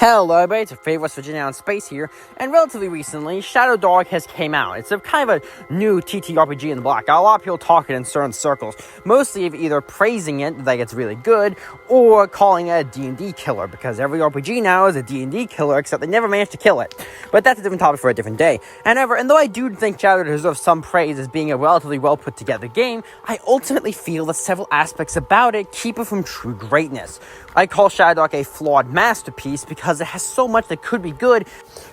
Hello everybody, it's your favorite West Virginia in space here, and relatively recently, ShadowDark has came out. It's a kind of a new TTRPG in the block. A lot of people talk it in certain circles, mostly of either praising it, like it's really good, or calling it a D&D killer, because every RPG now is a D&D killer, except they never managed to kill it. But that's a different topic for a different day. And though I do think ShadowDark deserves some praise as being a relatively well put together game, I ultimately feel that several aspects about it keep it from true greatness. I call ShadowDark a flawed masterpiece because it has so much that could be good,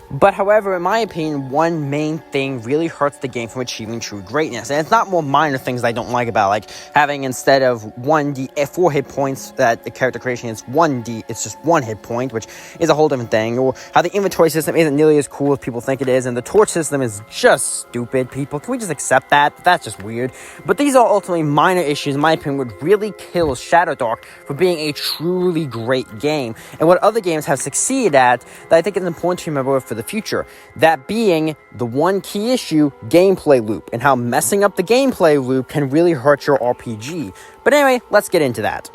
but however, in my opinion, one main thing really hurts the game from achieving true greatness. And it's not more minor things I don't like about, like having instead of 4 hit points that the character creation is it's just 1 hit point, which is a whole different thing, or how the inventory system isn't nearly as cool as people think it is, and the torch system is just stupid. People, can we just accept that? That's just weird. But these are ultimately minor issues, in my opinion, would really kill ShadowDark for being a truly great game, and what other games have succeeded at that I think is important to remember for the future. That being the one key issue, gameplay loop, and how messing up the gameplay loop can really hurt your RPG. But anyway, let's get into that.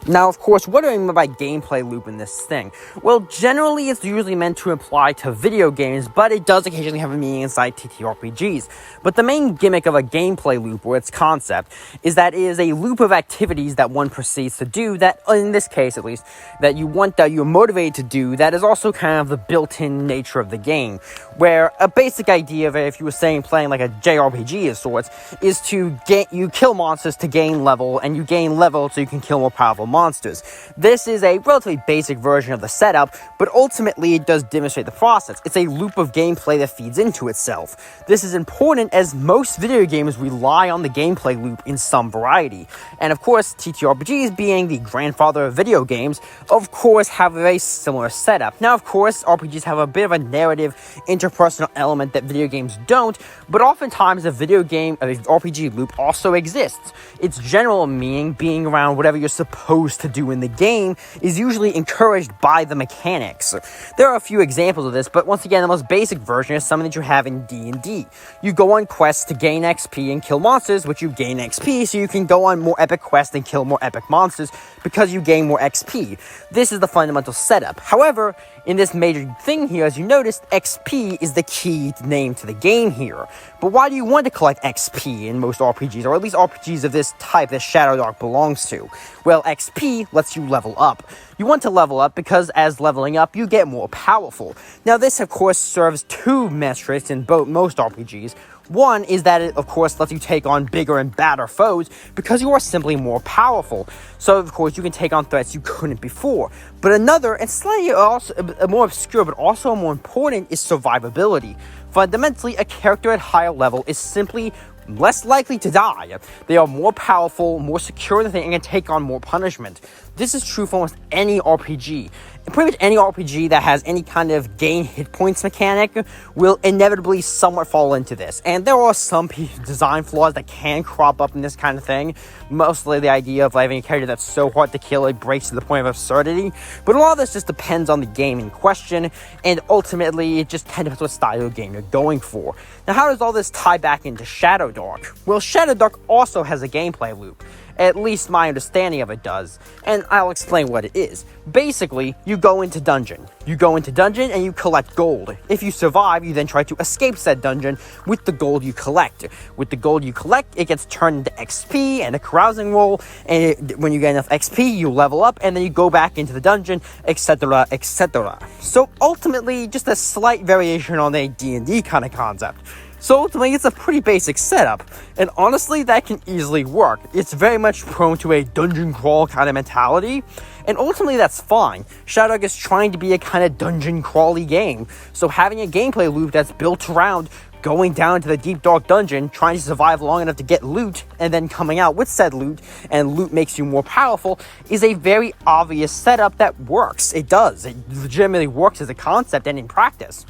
Now, of course, what do I mean by gameplay loop in this thing? Well, generally, it's usually meant to apply to video games, but it does occasionally have a meaning inside TTRPGs. But the main gimmick of a gameplay loop, or its concept, is that it is a loop of activities that one proceeds to do that, in this case at least, that you're motivated to do, that is also kind of the built-in nature of the game. Where a basic idea of it, if you were saying playing like a JRPG of sorts, is to you kill monsters to gain level, and you gain level so you can kill more powerful monsters. This is a relatively basic version of the setup, but ultimately it does demonstrate the process. It's a loop of gameplay that feeds into itself. This is important as most video games rely on the gameplay loop in some variety. And of course, TTRPGs, being the grandfather of video games, of course have a very similar setup. Now, of course, RPGs have a bit of a narrative, interpersonal element that video games don't, but oftentimes a RPG loop also exists. Its general meaning being around whatever you're supposed to do in the game is usually encouraged by the mechanics. There are a few examples of this, but once again, the most basic version is something that you have in D&D. You go on quests to gain XP and kill monsters, which you gain XP, so you can go on more epic quests and kill more epic monsters because you gain more XP. This is the fundamental setup. However, in this major thing here, as you noticed, XP is the key name to the game here. But why do you want to collect XP in most RPGs, or at least RPGs of this type that ShadowDark belongs to? Well, XP lets you level up. You want to level up because as leveling up, you get more powerful. Now, this, of course, serves two metrics in most RPGs. One is that it, of course, lets you take on bigger and badder foes because you are simply more powerful. So, of course, you can take on threats you couldn't before. But another, and slightly also more obscure, but also more important, is survivability. Fundamentally, a character at higher level is simply less likely to die. They are more powerful, more secure than they can take on more punishment. This is true for almost any RPG. And pretty much any RPG that has any kind of gain hit points mechanic will inevitably somewhat fall into this. And there are some design flaws that can crop up in this kind of thing. Mostly the idea of having a character that's so hard to kill it breaks to the point of absurdity. But a lot of this just depends on the game in question, and ultimately it just kind of depends what style of game you're going for. Now, how does all this tie back into ShadowDark? Well, ShadowDark also has a gameplay loop. At least my understanding of it does, and I'll explain what it is. Basically, you go into dungeon. You go into dungeon and you collect gold. If you survive, you then try to escape said dungeon with the gold you collect. With the gold you collect, it gets turned into XP and a carousing roll, and when you get enough XP, you level up, and then you go back into the dungeon, etc., etc. So ultimately, just a slight variation on a D&D kind of concept. So ultimately, it's a pretty basic setup, and honestly, that can easily work. It's very much prone to a dungeon crawl kind of mentality, and ultimately that's fine. ShadowDark is trying to be a kind of dungeon crawly game, so having a gameplay loop that's built around going down into the deep dark dungeon, trying to survive long enough to get loot, and then coming out with said loot, and loot makes you more powerful, is a very obvious setup that works. It does. It legitimately works as a concept and in practice.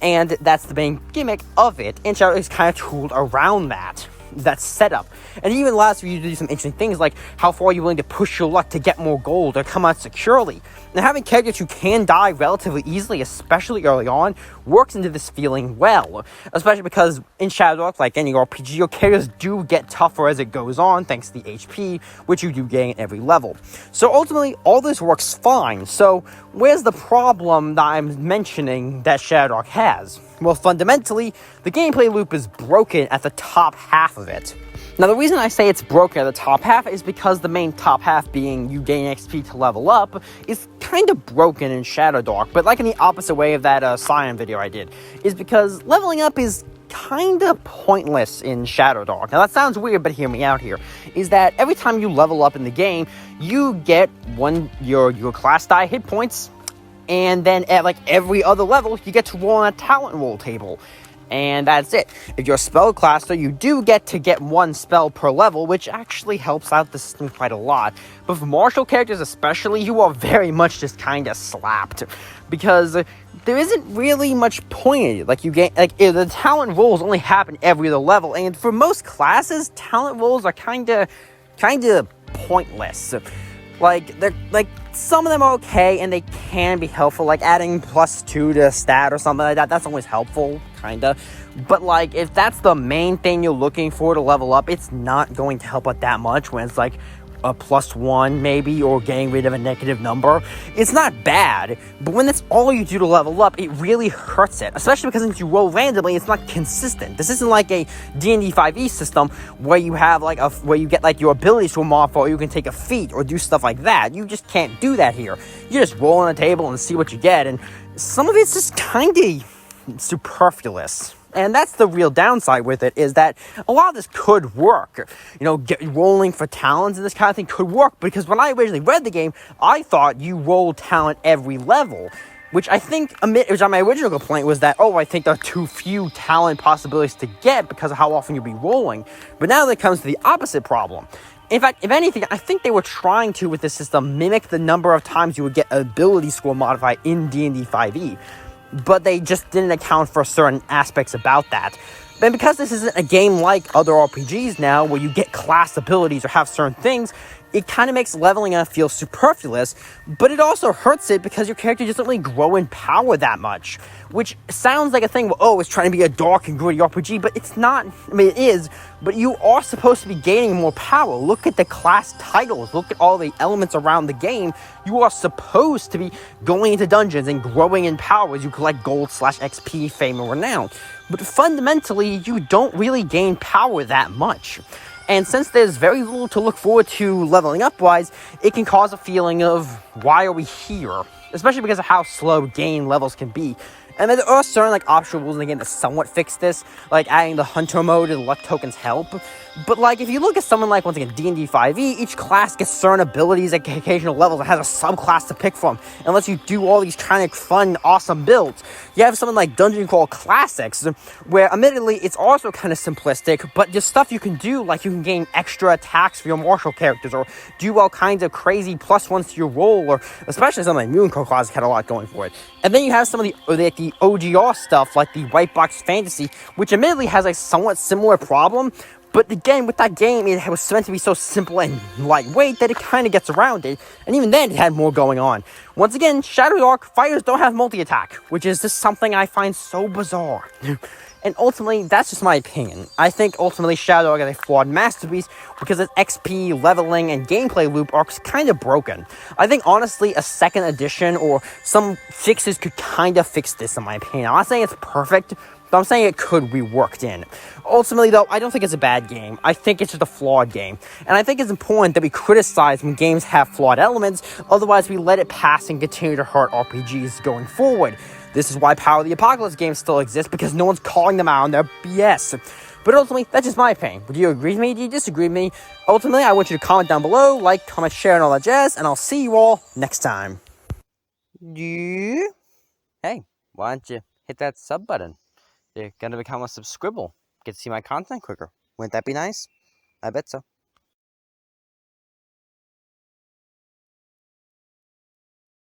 And that's the main gimmick of it, and ShadowDark is kind of tooled around that. that setup. And it even allows you to do some interesting things like how far you're willing to push your luck to get more gold or come out securely. Now, having characters who can die relatively easily, especially early on, works into this feeling well. Especially because in ShadowDark, like any RPG, your characters do get tougher as it goes on, thanks to the HP, which you do gain at every level. So ultimately, all this works fine. So where's the problem that I'm mentioning that ShadowDark has? Well, fundamentally, the gameplay loop is broken at the top half of it. Now, the reason I say it's broken at the top half is because the main top half, being you gain XP to level up, is kind of broken in ShadowDark, but like in the opposite way of that Cyan video I did, is because leveling up is kind of pointless in ShadowDark. Now, that sounds weird, but hear me out here, is that every time you level up in the game, you get your class die hit points, and then at like every other level, you get to roll on a talent roll table. And that's it. If you're a spellcaster, you do get one spell per level, which actually helps out the system quite a lot. But for martial characters especially, you are very much just kind of slapped. Because there isn't really much point in it. Like, the talent rolls only happen every other level. And for most classes, talent rolls are kind of pointless. Some of them are okay, and they can be helpful, like adding +2 to a stat or something like that. That's always helpful, kinda. But, like, if that's the main thing you're looking for to level up, it's not going to help out that much when it's, like, a +1 maybe, or getting rid of a negative number. It's not bad, but when that's all you do to level up, it really hurts it, especially because since you roll randomly, it's not consistent. This isn't like a D&D 5e system where you have where you get like your abilities to a modifier, or you can take a feat or do stuff like that. You just can't do that here. You just roll on a table and see what you get, and some of it's just kind of superfluous. And that's the real downside with it, is that a lot of this could work. Rolling for talents and this kind of thing could work, because when I originally read the game, I thought you roll talent every level, which my original complaint was that, I think there are too few talent possibilities to get because of how often you'll be rolling. But now that comes to the opposite problem. In fact, if anything, I think they were trying to, with this system, mimic the number of times you would get ability score modified in D&D 5e. But they just didn't account for certain aspects about that. And because this isn't a game like other RPGs now, where you get class abilities or have certain things, it kind of makes leveling up feel superfluous, but it also hurts it because your character doesn't really grow in power that much. Which sounds like a thing where, it's trying to be a dark and gritty RPG, but it's not. I mean, it is, but you are supposed to be gaining more power. Look at the class titles. Look at all the elements around the game. You are supposed to be going into dungeons and growing in power as you collect gold/XP, fame, and renown. But fundamentally, you don't really gain power that much. And since there's very little to look forward to leveling up-wise, it can cause a feeling of, why are we here? Especially because of how slow gain levels can be. And there are certain optional rules in the game that somewhat fix this, like adding the hunter mode and luck tokens help. But if you look at someone like, once again, D&D 5e, each class gets certain abilities at occasional levels and has a subclass to pick from, unless you do all these kind of fun, awesome builds. You have something like Dungeon Crawl Classics, where admittedly it's also kind of simplistic, but there's stuff you can do, like you can gain extra attacks for your martial characters, or do all kinds of crazy +1s to your roll, or especially something like Moon Crawl Classic had a lot going for it. And then you have some of the OGR stuff, like the White Box Fantasy, which admittedly has a somewhat similar problem, but again, with that game, it was meant to be so simple and lightweight that it kind of gets around it, and even then, it had more going on. Once again, ShadowDark fighters don't have multi-attack, which is just something I find so bizarre. And ultimately, that's just my opinion. I think ultimately ShadowDark is a flawed masterpiece because its XP, leveling, and gameplay loop are kind of broken. I think honestly, a second edition or some fixes could kind of fix this, in my opinion. I'm not saying it's perfect, but I'm saying it could be worked in. Ultimately, though, I don't think it's a bad game. I think it's just a flawed game. And I think it's important that we criticize when games have flawed elements, otherwise we let it pass and continue to hurt RPGs going forward. This is why Power of the Apocalypse games still exist, because no one's calling them out on their BS. But ultimately, that's just my opinion. Do you agree with me? Do you disagree with me? Ultimately, I want you to comment down below, like, comment, share, and all that jazz, and I'll see you all next time. Yeah? Hey, why don't you hit that sub button? You're gonna become a subscribble. Get to see my content quicker. Wouldn't that be nice? I bet so.